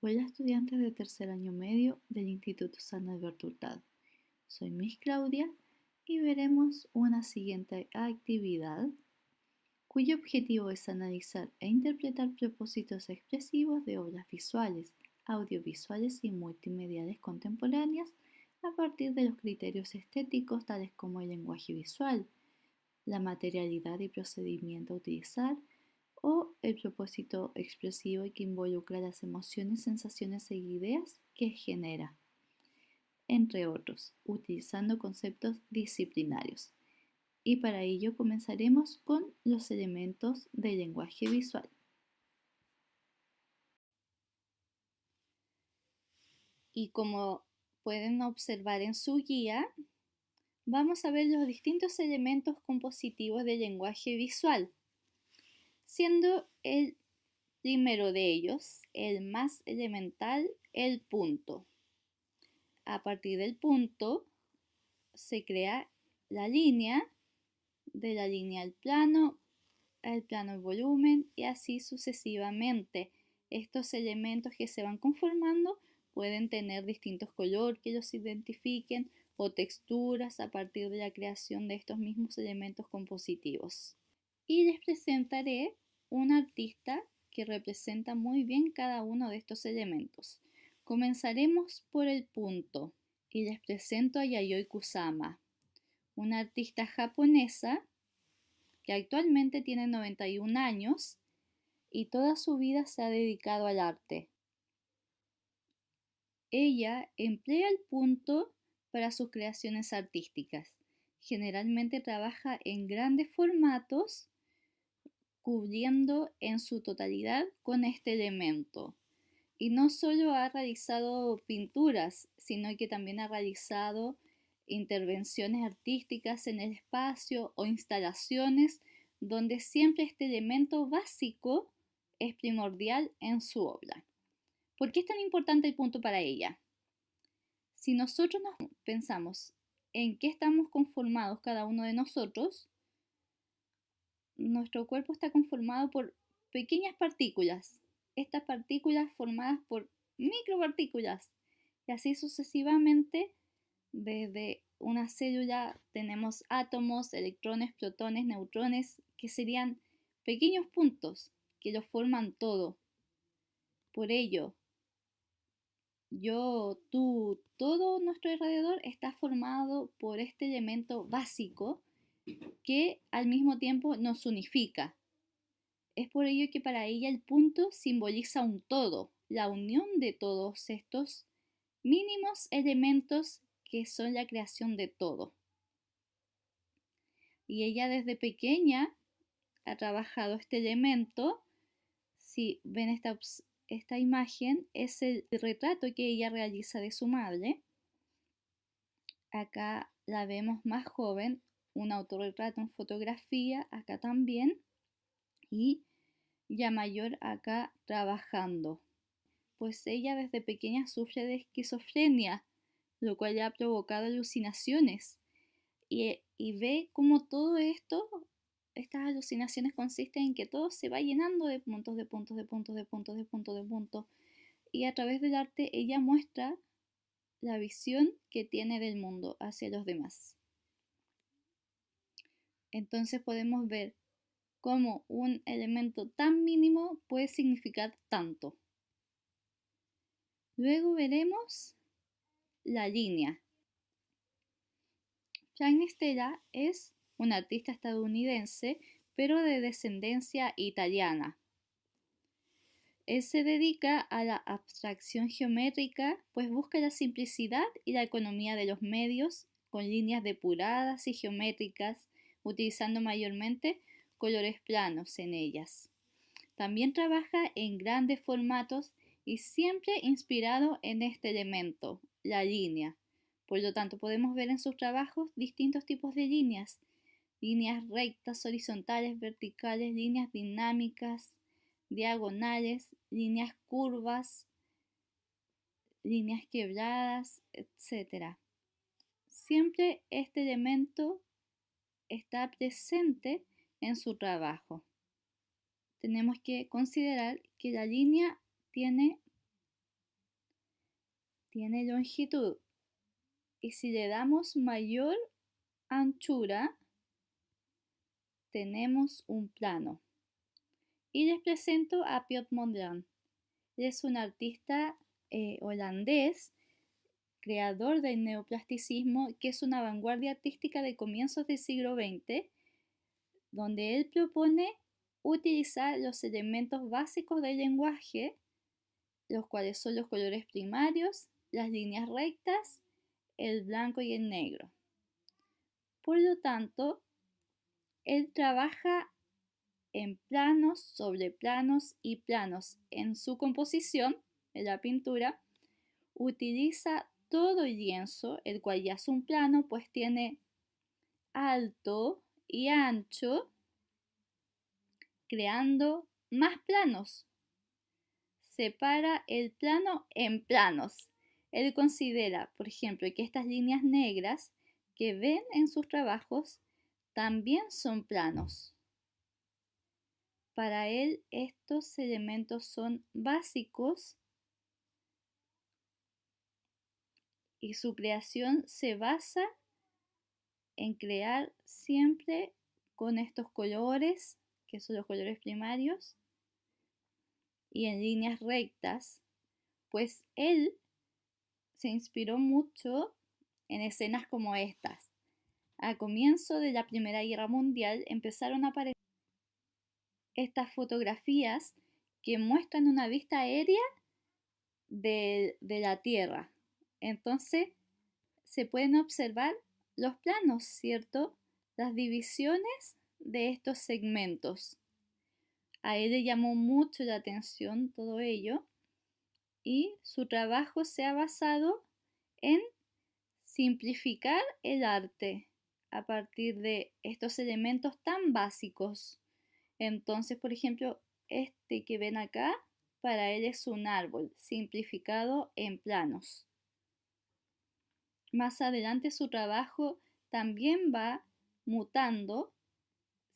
Hola estudiantes de tercer año medio del Instituto San Alberto Hurtado. Soy Miss Claudia y veremos una siguiente actividad cuyo objetivo es analizar e interpretar propósitos expresivos de obras visuales, audiovisuales y multimediales contemporáneas a partir de los criterios estéticos tales como el lenguaje visual, la materialidad y procedimiento a utilizar, o el propósito expresivo y que involucra las emociones, sensaciones e ideas que genera, entre otros, utilizando conceptos disciplinarios. Y para ello comenzaremos con los elementos del lenguaje visual. Y como pueden observar en su guía, vamos a ver los distintos elementos compositivos del lenguaje visual, siendo el primero de ellos, el más elemental, el punto. A partir del punto se crea la línea, de la línea al plano el volumen y así sucesivamente. Estos elementos que se van conformando pueden tener distintos colores que los identifiquen o texturas a partir de la creación de estos mismos elementos compositivos. Y les presentaré un artista que representa muy bien cada uno de estos elementos. Comenzaremos por el punto y les presento a Yayoi Kusama, una artista japonesa que actualmente tiene 91 años y toda su vida se ha dedicado al arte. Ella emplea el punto para sus creaciones artísticas. Generalmente trabaja en grandes formatos, cubriendo en su totalidad con este elemento. Y no solo ha realizado pinturas, sino que también ha realizado intervenciones artísticas en el espacio o instalaciones donde siempre este elemento básico es primordial en su obra. ¿Por qué es tan importante el punto para ella? Si nosotros nos pensamos en qué estamos conformados cada uno de nosotros, nuestro cuerpo está conformado por pequeñas partículas. Estas partículas formadas por micropartículas y así sucesivamente. Desde una célula tenemos átomos, electrones, protones, neutrones, que serían pequeños puntos que lo forman todo. Por ello, yo, tú, todo nuestro alrededor está formado por este elemento básico que al mismo tiempo nos unifica. Es por ello que para ella el punto simboliza un todo, la unión de todos estos mínimos elementos que son la creación de todo. Y ella desde pequeña ha trabajado este elemento. Si ven esta imagen, es el retrato que ella realiza de su madre. Acá la vemos más joven, un autorretrato en fotografía, acá también, y ya mayor acá trabajando. Pues ella desde pequeña sufre de esquizofrenia, lo cual le ha provocado alucinaciones. Y ve cómo todo esto, estas alucinaciones consisten en que todo se va llenando de puntos, de puntos, de puntos, de puntos, de puntos, de puntos. Y a través del arte ella muestra la visión que tiene del mundo hacia los demás. Entonces podemos ver cómo un elemento tan mínimo puede significar tanto. Luego veremos la línea. Frank Stella es un artista estadounidense, pero de descendencia italiana. Él se dedica a la abstracción geométrica, pues busca la simplicidad y la economía de los medios, con líneas depuradas y geométricas, utilizando mayormente colores planos en ellas. También trabaja en grandes formatos y siempre inspirado en este elemento, la línea. Por lo tanto, podemos ver en sus trabajos distintos tipos de líneas rectas, horizontales, verticales, líneas dinámicas, diagonales, líneas curvas, líneas quebradas, etc. Siempre este elemento está presente en su trabajo. Tenemos que considerar que la línea tiene tiene longitud. Y si le damos mayor anchura, tenemos un plano. Y les presento a Piet Mondrian. Él es un artista holandés, creador del neoplasticismo, que es una vanguardia artística de comienzos del siglo XX, donde él propone utilizar los elementos básicos del lenguaje, los cuales son los colores primarios, las líneas rectas, el blanco y el negro. Por lo tanto, él trabaja en planos, sobre planos y planos. En su composición, en la pintura, utiliza todo el lienzo, el cual ya es un plano, pues tiene alto y ancho, creando más planos. Separa el plano en planos. Él considera, por ejemplo, que estas líneas negras que ven en sus trabajos también son planos. Para él, estos elementos son básicos y su creación se basa en crear siempre con estos colores, que son los colores primarios, y en líneas rectas, pues él se inspiró mucho en escenas como estas. A comienzo de la Primera Guerra Mundial empezaron a aparecer estas fotografías que muestran una vista aérea de la Tierra. Entonces se pueden observar los planos, ¿cierto? Las divisiones de estos segmentos. A él le llamó mucho la atención todo ello y su trabajo se ha basado en simplificar el arte a partir de estos elementos tan básicos. Entonces, por ejemplo, este que ven acá, para él es un árbol simplificado en planos. Más adelante su trabajo también va mutando,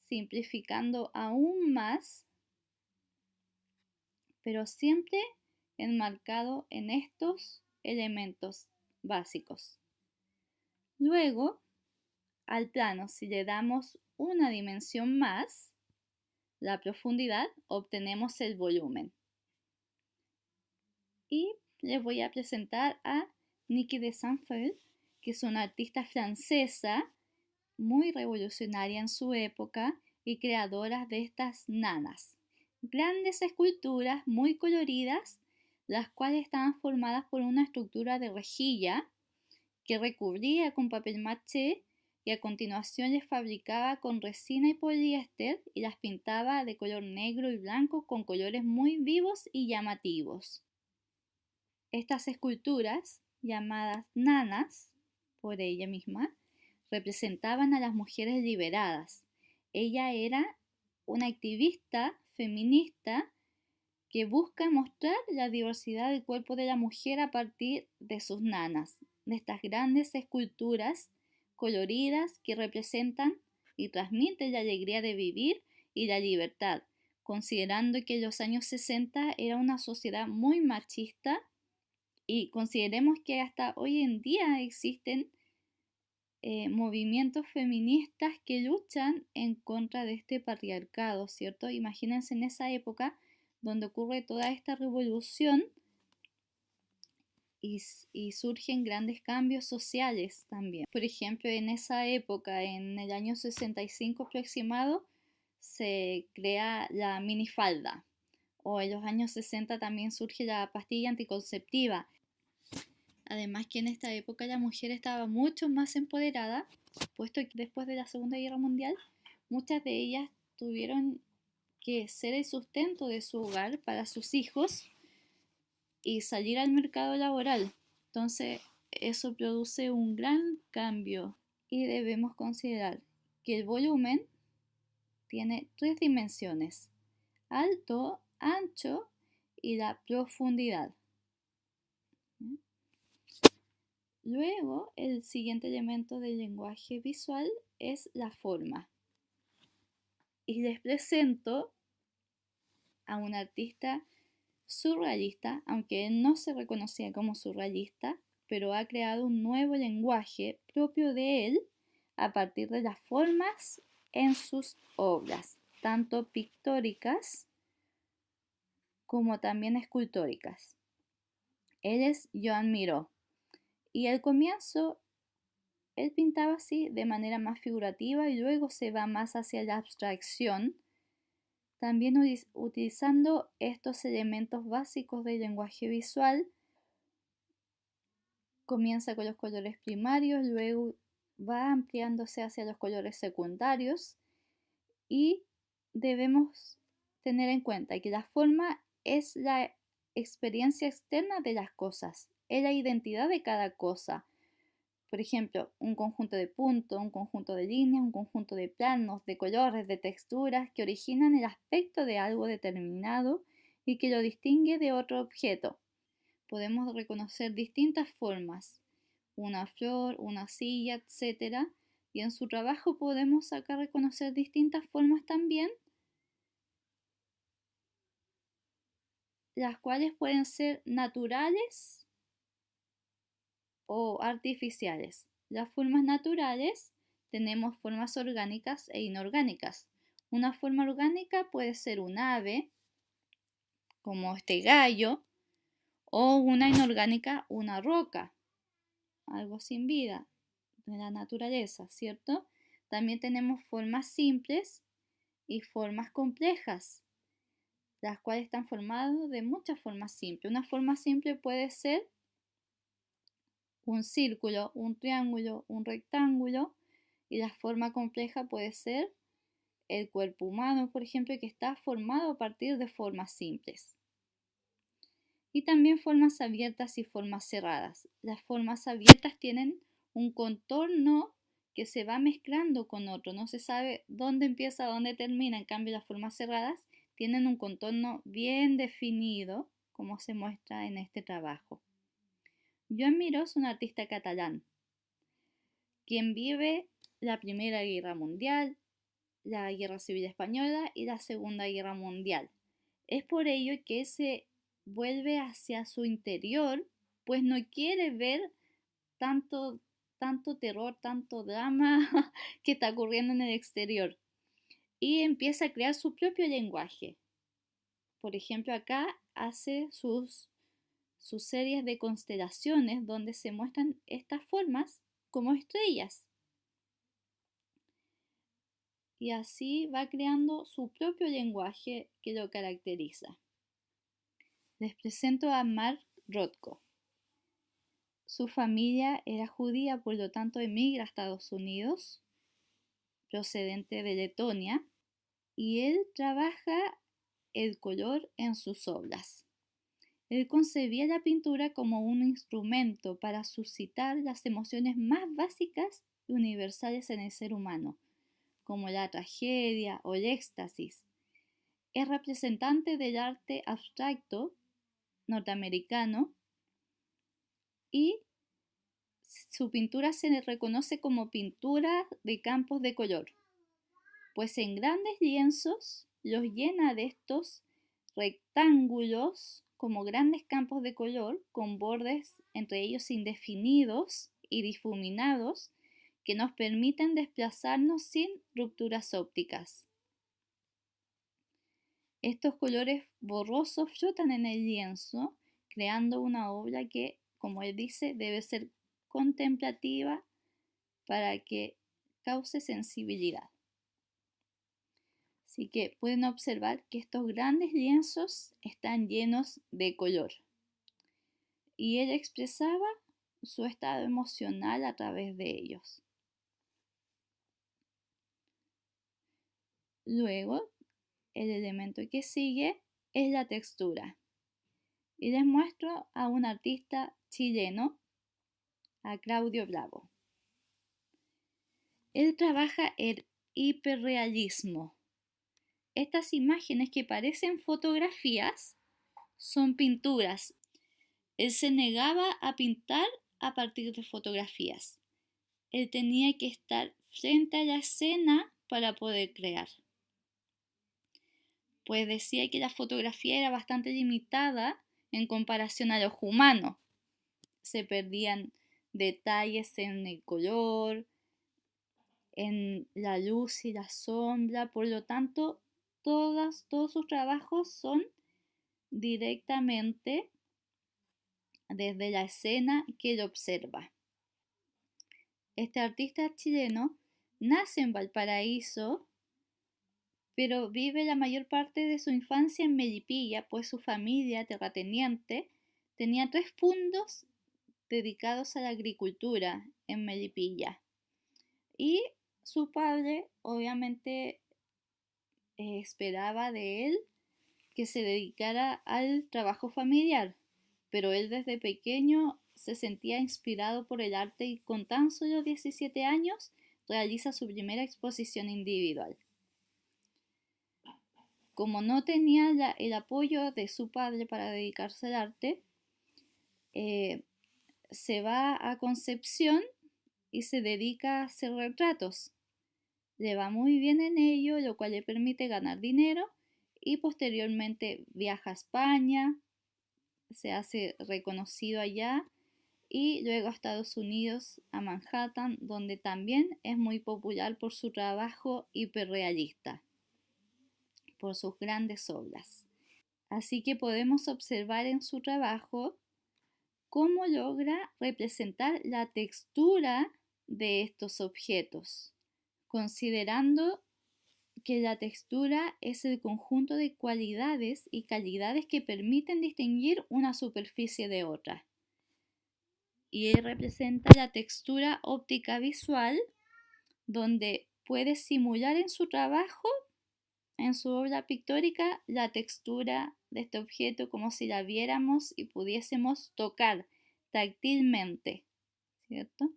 simplificando aún más, pero siempre enmarcado en estos elementos básicos. Luego, al plano, si le damos una dimensión más, la profundidad, obtenemos el volumen. Y les voy a presentar a Niki de Saint-Phalle, que es una artista francesa muy revolucionaria en su época y creadora de estas nanas. Grandes esculturas muy coloridas, las cuales estaban formadas por una estructura de rejilla que recubría con papel maché y a continuación les fabricaba con resina y poliéster y las pintaba de color negro y blanco con colores muy vivos y llamativos. Estas esculturas, llamadas nanas por ella misma, representaban a las mujeres liberadas. Ella era una activista feminista que busca mostrar la diversidad del cuerpo de la mujer a partir de sus nanas, de estas grandes esculturas coloridas que representan y transmiten la alegría de vivir y la libertad, considerando que en los años 60 era una sociedad muy machista y consideremos que hasta hoy en día existen movimientos feministas que luchan en contra de este patriarcado, ¿cierto? Imagínense en esa época donde ocurre toda esta revolución y surgen grandes cambios sociales también. Por ejemplo, en esa época, en el año 65 aproximado, se crea la minifalda, o en los años 60 también surge la pastilla anticonceptiva. Además que en esta época la mujer estaba mucho más empoderada, puesto que después de la Segunda Guerra Mundial, muchas de ellas tuvieron que ser el sustento de su hogar para sus hijos y salir al mercado laboral. Entonces, eso produce un gran cambio y debemos considerar que el volumen tiene 3 dimensiones: alto, ancho y la profundidad. Luego, el siguiente elemento del lenguaje visual es la forma. Y les presento a un artista surrealista, aunque él no se reconocía como surrealista, pero ha creado un nuevo lenguaje propio de él a partir de las formas en sus obras, tanto pictóricas como también escultóricas. Él es Joan Miró y al comienzo él pintaba así de manera más figurativa y luego se va más hacia la abstracción, también utilizando estos elementos básicos del lenguaje visual. Comienza con los colores primarios, luego va ampliándose hacia los colores secundarios y debemos tener en cuenta que la forma es la experiencia externa de las cosas, es la identidad de cada cosa. Por ejemplo, un conjunto de puntos, un conjunto de líneas, un conjunto de planos, de colores, de texturas que originan el aspecto de algo determinado y que lo distingue de otro objeto. Podemos reconocer distintas formas, una flor, una silla, etc. Y en su trabajo podemos acá reconocer distintas formas también, las cuales pueden ser naturales o artificiales. Las formas naturales tenemos formas orgánicas e inorgánicas. Una forma orgánica puede ser un ave, como este gallo, o una inorgánica, una roca, algo sin vida de la naturaleza, ¿cierto? También tenemos formas simples y formas complejas, las cuales están formadas de muchas formas simples. Una forma simple puede ser un círculo, un triángulo, un rectángulo, y la forma compleja puede ser el cuerpo humano, por ejemplo, que está formado a partir de formas simples. Y también formas abiertas y formas cerradas. Las formas abiertas tienen un contorno que se va mezclando con otro, no se sabe dónde empieza, dónde termina. En cambio, las formas cerradas tienen un contorno bien definido, como se muestra en este trabajo. Joan Miró es un artista catalán, quien vive la Primera Guerra Mundial, la Guerra Civil Española y la Segunda Guerra Mundial. Es por ello que se vuelve hacia su interior, pues no quiere ver tanto terror, tanto drama que está ocurriendo en el exterior. Y empieza a crear su propio lenguaje. Por ejemplo, acá hace sus series de constelaciones donde se muestran estas formas como estrellas. Y así va creando su propio lenguaje que lo caracteriza. Les presento a Mark Rothko. Su familia era judía, por lo tanto emigra a Estados Unidos, procedente de Letonia, y él trabaja el color en sus obras. Él concebía la pintura como un instrumento para suscitar las emociones más básicas y universales en el ser humano, como la tragedia o el éxtasis. Es representante del arte abstracto norteamericano y su pintura se le reconoce como pintura de campos de color, pues en grandes lienzos los llena de estos rectángulos como grandes campos de color con bordes entre ellos indefinidos y difuminados que nos permiten desplazarnos sin rupturas ópticas. Estos colores borrosos flotan en el lienzo, creando una obra que, como él dice, debe ser contemplativa para que cause sensibilidad. Así que pueden observar que estos grandes lienzos están llenos de color. Y él expresaba su estado emocional a través de ellos. Luego, el elemento que sigue es la textura. Y les muestro a un artista chileno, a Claudio Bravo. Él trabaja el hiperrealismo. Estas imágenes que parecen fotografías son pinturas. Él se negaba a pintar a partir de fotografías. Él tenía que estar frente a la escena para poder crear. pues decía que la fotografía era bastante limitada en comparación a los humanos. Se perdían detalles en el color, en la luz y la sombra, por lo tanto, todos sus trabajos son directamente desde la escena que él observa. Este artista chileno nace en Valparaíso, pero vive la mayor parte de su infancia en Melipilla, pues su familia, terrateniente, tenía 3 fundos dedicados a la agricultura en Melipilla. Y su padre, obviamente, esperaba de él que se dedicara al trabajo familiar, pero él desde pequeño se sentía inspirado por el arte y con tan solo 17 años realiza su primera exposición individual. Como no tenía el apoyo de su padre para dedicarse al arte, se va a Concepción y se dedica a hacer retratos. Le va muy bien en ello, lo cual le permite ganar dinero y posteriormente viaja a España, se hace reconocido allá y luego a Estados Unidos, a Manhattan, donde también es muy popular por su trabajo hiperrealista, por sus grandes obras. Así que podemos observar en su trabajo cómo logra representar la textura de estos objetos, considerando que la textura es el conjunto de cualidades y calidades que permiten distinguir una superficie de otra. Y él representa la textura óptica visual, donde puede simular en su trabajo, en su obra pictórica, la textura de este objeto como si la viéramos y pudiésemos tocar táctilmente, ¿cierto?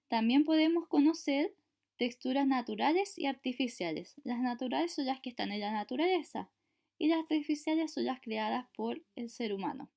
También podemos conocer texturas naturales y artificiales. Las naturales son las que están en la naturaleza y las artificiales son las creadas por el ser humano.